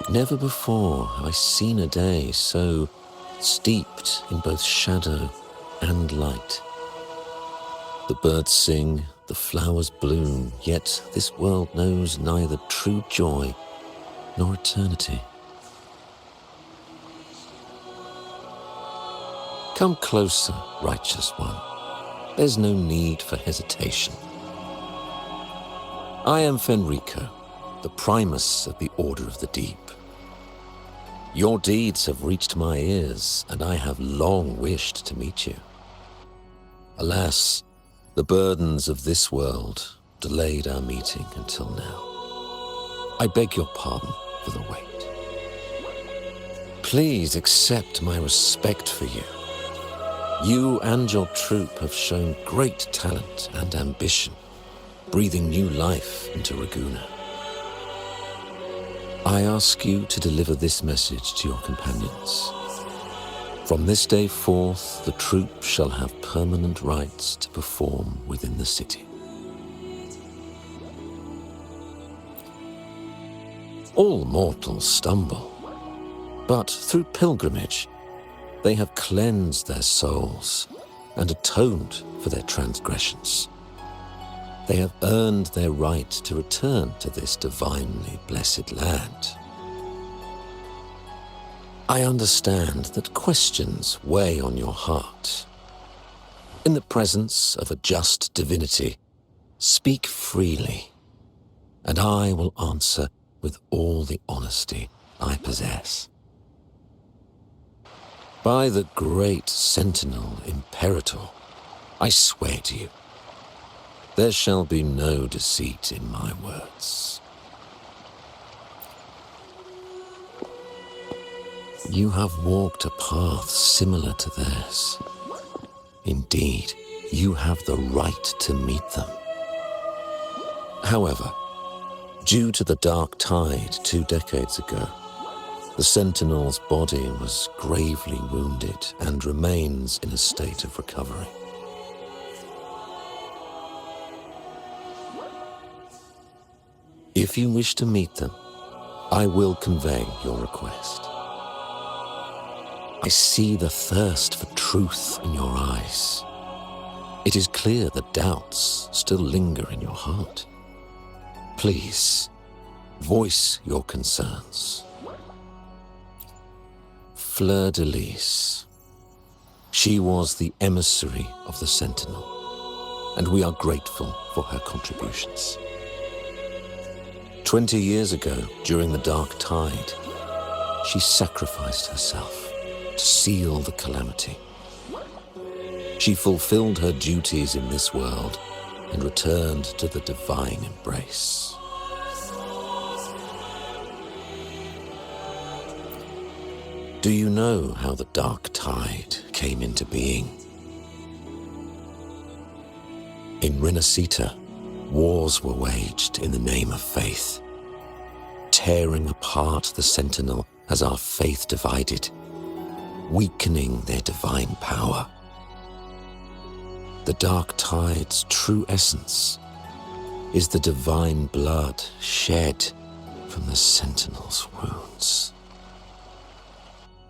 Never before have I seen a day so steeped in both shadow and light. The birds sing, the flowers bloom, yet this world knows neither true joy nor eternity. Come closer, righteous one. There's no need for hesitation. I am Fenrico, the primus of the Order of the Deep. Your deeds have reached my ears, and I have long wished to meet you. Alas, the burdens of this world delayed our meeting until now. I beg your pardon for the wait. Please accept my respect for you. You and your troop have shown great talent and ambition, breathing new life into Raguna. I ask you to deliver this message to your companions. From this day forth, the troop shall have permanent rights to perform within the city. All mortals stumble, but through pilgrimage, they have cleansed their souls and atoned for their transgressions. They have earned their right to return to this divinely blessed land. I understand that questions weigh on your heart. In the presence of a just divinity, speak freely, and I will answer with all the honesty I possess. By the great Sentinel Imperator, I swear to you, there shall be no deceit in my words. You have walked a path similar to theirs. Indeed, you have the right to meet them. However, due to the dark tide 2 decades ago, the Sentinel's body was gravely wounded and remains in a state of recovery. If you wish to meet them, I will convey your request. I see the thirst for truth in your eyes. It is clear that doubts still linger in your heart. Please, voice your concerns. Fleur-de-Lis. She was the emissary of the Sentinel, and we are grateful for her contributions. 20 years ago, during the Dark Tide, she sacrificed herself to seal the calamity. She fulfilled her duties in this world and returned to the divine embrace. Do you know how the Dark Tide came into being? In Rinascita, wars were waged in the name of faith, tearing apart the Sentinel as our faith divided, weakening their divine power. The Dark Tide's true essence is the divine blood shed from the Sentinel's wounds.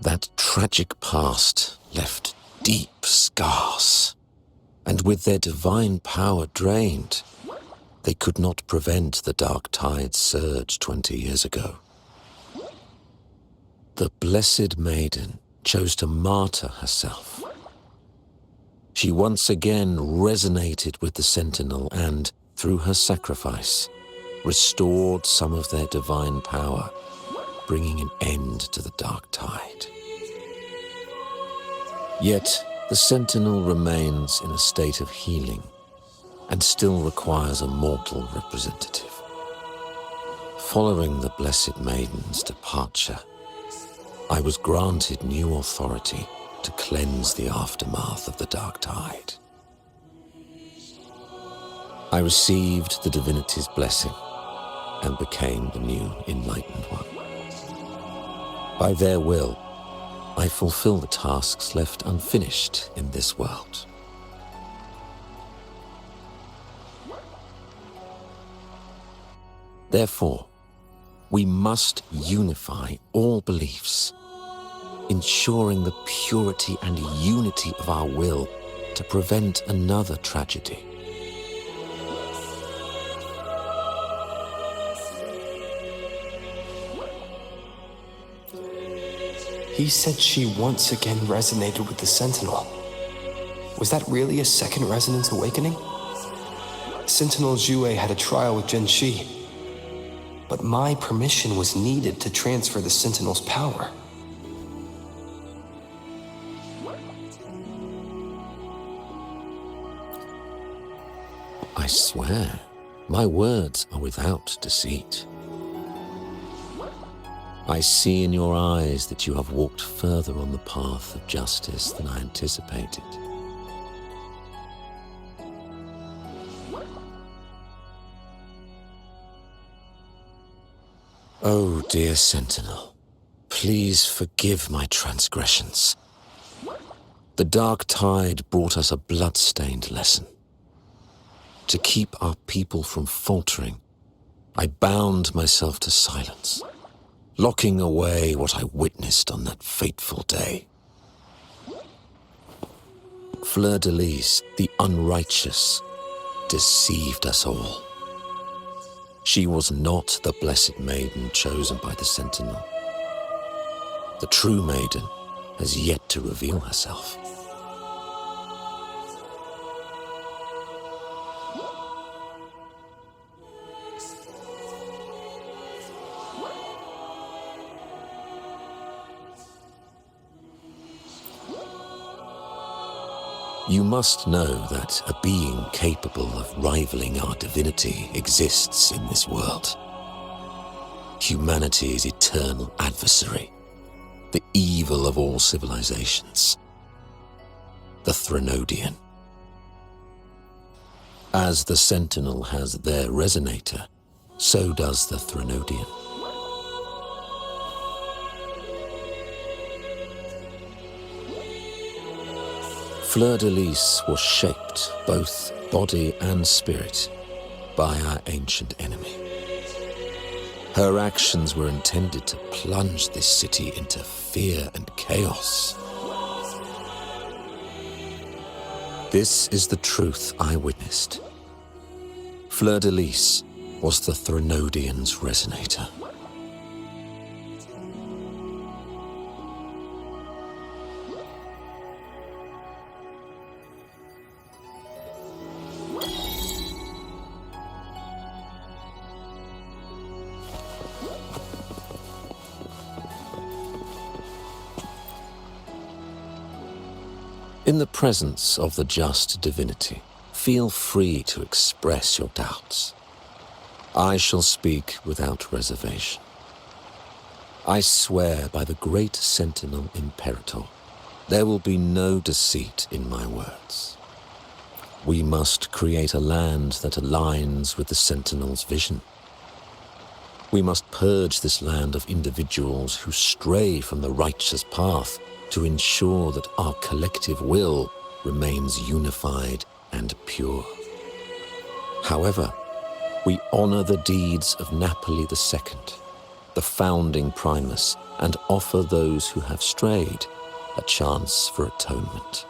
That tragic past left deep scars, and with their divine power drained, they could not prevent the Dark Tide's surge 20 years ago. The Blessed Maiden chose to martyr herself. She once again resonated with the Sentinel and, through her sacrifice, restored some of their divine power, bringing an end to the Dark Tide. Yet, the Sentinel remains in a state of healing and still requires a mortal representative. Following the Blessed Maiden's departure, I was granted new authority to cleanse the aftermath of the Dark Tide. I received the divinity's blessing and became the new Enlightened One. By their will, I fulfill the tasks left unfinished in this world. Therefore, We must unify all beliefs, ensuring the purity and unity of our will to prevent another tragedy. He said she once again resonated with the Sentinel. Was that really a second resonance awakening? Sentinel Jue had a trial with Gen Shi, but my permission was needed to transfer the Sentinel's power. I swear, my words are without deceit. I see in your eyes that you have walked further on the path of justice than I anticipated. Oh, dear Sentinel, please forgive my transgressions. The dark tide brought us a blood-stained lesson. To keep our people from faltering, I bound myself to silence, locking away what I witnessed on that fateful day. Fleur-de-Lis, the unrighteous, deceived us all. She was not the blessed maiden chosen by the Sentinel. The true maiden has yet to reveal herself. You must know that a being capable of rivaling our divinity exists in this world. Humanity's eternal adversary, the evil of all civilizations, the Threnodian. As the Sentinel has their resonator, so does the Threnodian. Fleur-de-Lis was shaped, both body and spirit, by our ancient enemy. Her actions were intended to plunge this city into fear and chaos. This is the truth I witnessed. Fleur-de-Lis was the Threnodian's resonator. In the presence of the just divinity, feel free to express your doubts. I shall speak without reservation. I swear by the great Sentinel Imperator, there will be no deceit in my words. We must create a land that aligns with the Sentinel's vision. We must purge this land of individuals who stray from the righteous path to ensure that our collective will remains unified and pure. However, we honor the deeds of Napoli II, the founding primus, and offer those who have strayed a chance for atonement.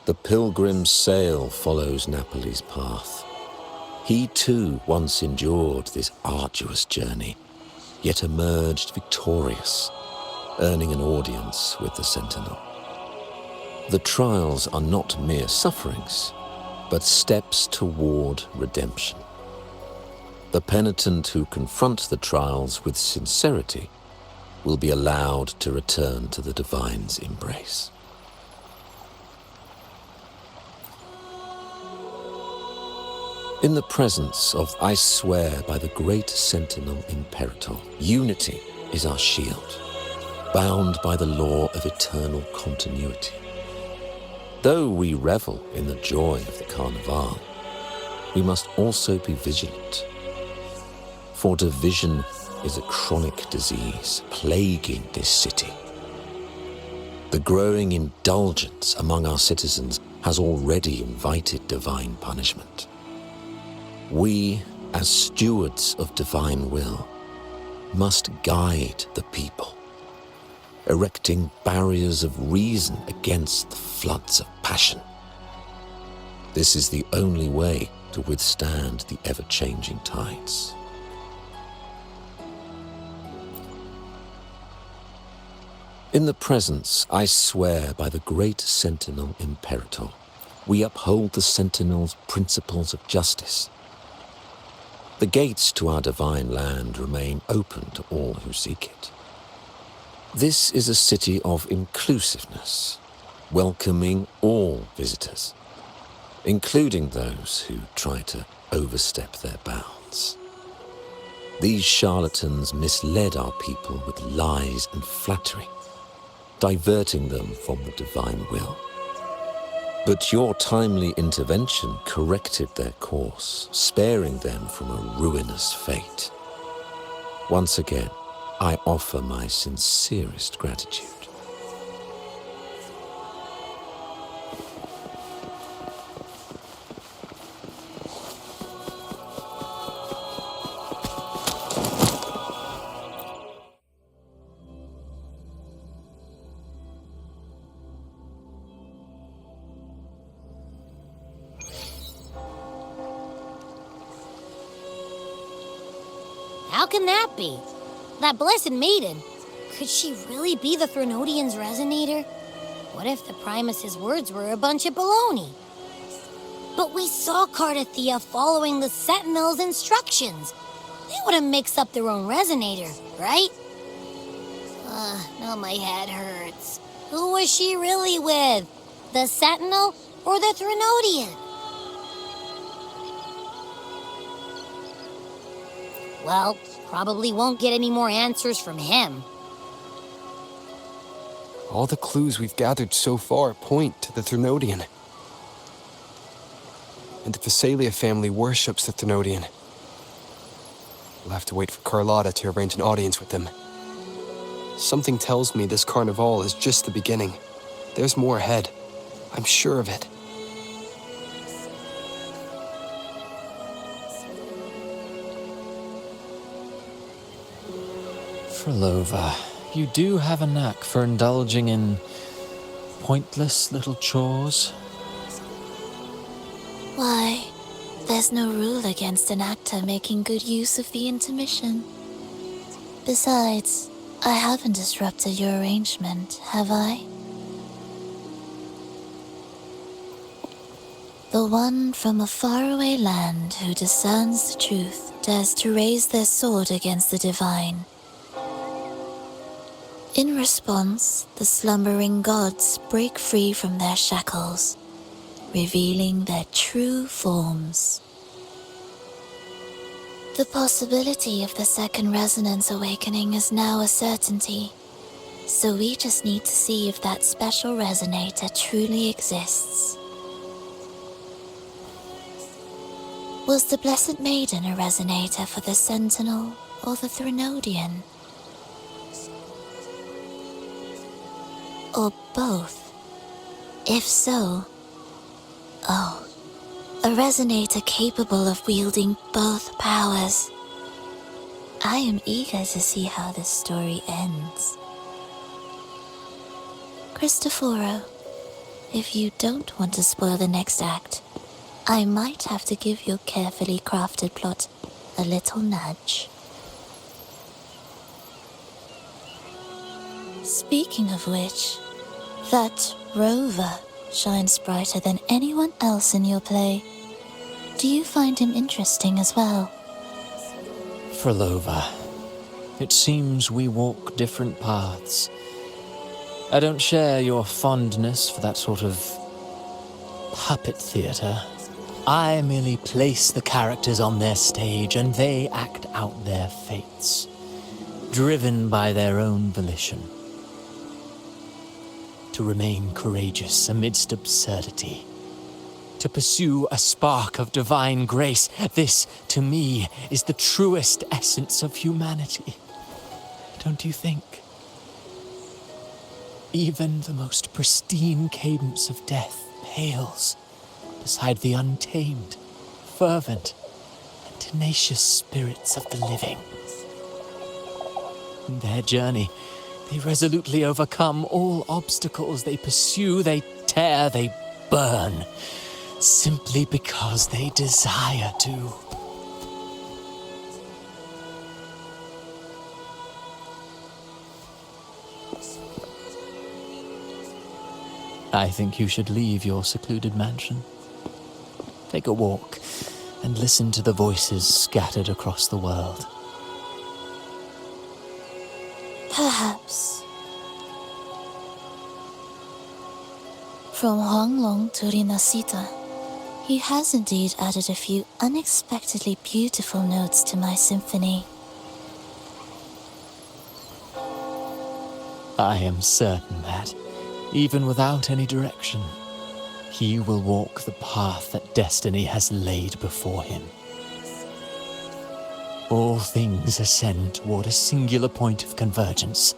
The pilgrim's sail follows Napoli's path. He too once endured this arduous journey, yet emerged victorious, earning an audience with the Sentinel. The trials are not mere sufferings, but steps toward redemption. The penitent who confront the trials with sincerity will be allowed to return to the divine's embrace. In the presence of I swear by the great Sentinel Imperator, unity is our shield, bound by the law of eternal continuity. Though we revel in the joy of the Carnival, we must also be vigilant. For division is a chronic disease plaguing this city. The growing indulgence among our citizens has already invited divine punishment. We, as stewards of divine will, must guide the people, erecting barriers of reason against the floods of passion. This is the only way to withstand the ever-changing tides. In the presence, I swear by the great Sentinel Imperator, we uphold the Sentinel's principles of justice. The gates to our divine land remain open to all who seek it. This is a city of inclusiveness, welcoming all visitors, including those who try to overstep their bounds. These charlatans misled our people with lies and flattery, diverting them from the divine will. But your timely intervention corrected their course, sparing them from a ruinous fate. Once again, I offer my sincerest gratitude. How can that be? That blessed maiden, could she really be the Threnodian's resonator? What if the Primus's words were a bunch of baloney? But we saw Cardathea following the Sentinel's instructions. They wouldn't mix up their own resonator, right? Now my head hurts. Who was she really with? The Sentinel or the Threnodian? Well, probably won't get any more answers from him. All the clues we've gathered so far point to the Threnodian. And the Phasalia family worships the Threnodian. We'll have to wait for Carlotta to arrange an audience with them. Something tells me this carnival is just the beginning. There's more ahead. I'm sure of it. Frolova, you do have a knack for indulging in pointless little chores. Why, there's no rule against an actor making good use of the intermission. Besides, I haven't disrupted your arrangement, have I? The one from a faraway land who discerns the truth dares to raise their sword against the divine. In response, the slumbering gods break free from their shackles, revealing their true forms. The possibility of the second resonance awakening is now a certainty, so we just need to see if that special resonator truly exists. Was the Blessed Maiden a resonator for the Sentinel or the Threnodian? Or both? If so, a resonator capable of wielding both powers. I am eager to see how this story ends. Cristoforo, if you don't want to spoil the next act, I might have to give your carefully crafted plot a little nudge. Speaking of which, that rover shines brighter than anyone else in your play. Do you find him interesting as well? Frolova, it seems we walk different paths. I don't share your fondness for that sort of puppet theatre. I merely place the characters on their stage and they act out their fates, driven by their own volition. To remain courageous amidst absurdity. To pursue a spark of divine grace. This, to me, is the truest essence of humanity. Don't you think? Even the most pristine cadence of death pales beside the untamed, fervent, and tenacious spirits of the living. In their journey, they resolutely overcome all obstacles. They pursue, they tear, they burn, simply because they desire to. I think you should leave your secluded mansion. Take a walk and listen to the voices scattered across the world. Perhaps. From Huanglong to Rinasita, he has indeed added a few unexpectedly beautiful notes to my symphony. I am certain that, even without any direction, he will walk the path that destiny has laid before him. All things ascend toward a singular point of convergence,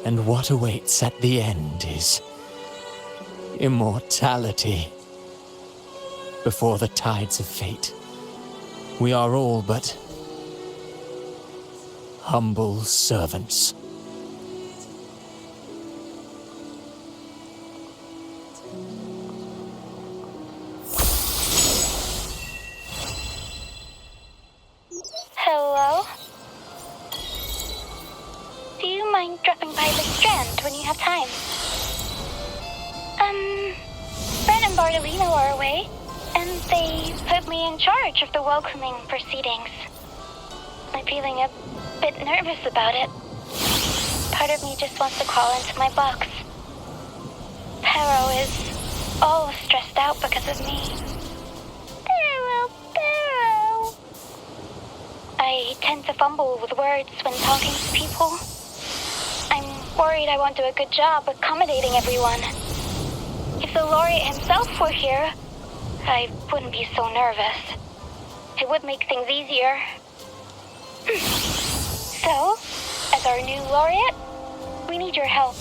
and what awaits at the end is immortality. Before the tides of fate, we are all but humble servants. Hello? Do you mind dropping by the Strand when you have time? Fred and Bartolino are away, and they put me in charge of the welcoming proceedings. I'm feeling a bit nervous about it. Part of me just wants to crawl into my box. Pero is all stressed out because of me. Pero. I tend to fumble with words when talking to people. I'm worried I won't do a good job accommodating everyone. If the laureate himself were here, I wouldn't be so nervous. It would make things easier. So, as our new laureate, we need your help.